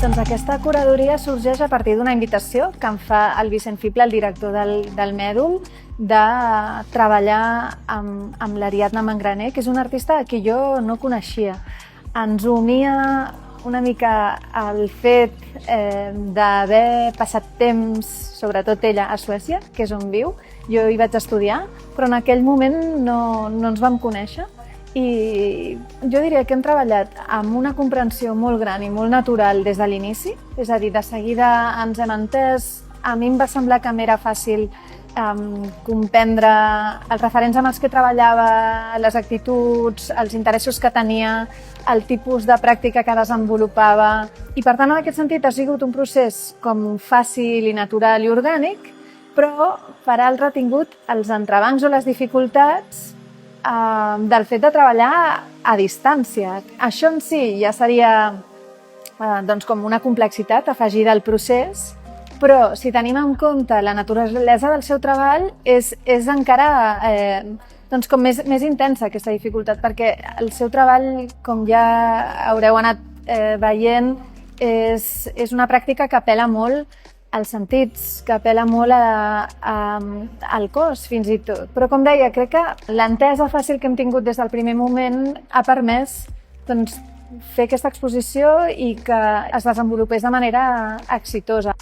Doncs aquesta curadoria sorgeix a partir d'una invitació que em fa el Vicent Fible, el director del Mèdul, de treballar amb l'Ariadna Mangraner, que és una artista que jo no coneixia. Ens unia una mica el fet d'haver passat temps, sobretot ella, a Suècia, que és on viu. Jo hi vaig estudiar, però en aquell moment no ens vam conèixer. I jo diria que hem treballat amb una comprensió molt gran i molt natural des de l'inici, és a dir, de seguida ens hem entès. A mi em va semblar que m'era fàcil comprendre els referents amb els que treballava, les actituds, els interessos que tenia, el tipus de pràctica que desenvolupava. I per tant, en aquest sentit, ha sigut un procés com fàcil i natural i orgànic, però per altre ha tingut els entrebancs o les dificultats del fet de treballar a distància. Això en si ja seria com una complexitat afegida al procés, però si tenim en compte la naturalesa del seu treball és encara com més intensa aquesta dificultat, perquè el seu treball, com ja haureu anat veient, és una pràctica que apel·la molt als sentits, que apel·la molt al cos, fins i tot. Però, com deia, crec que l'entesa fàcil que hem tingut des del primer moment ha permès fer aquesta exposició i que es desenvolupés de manera exitosa.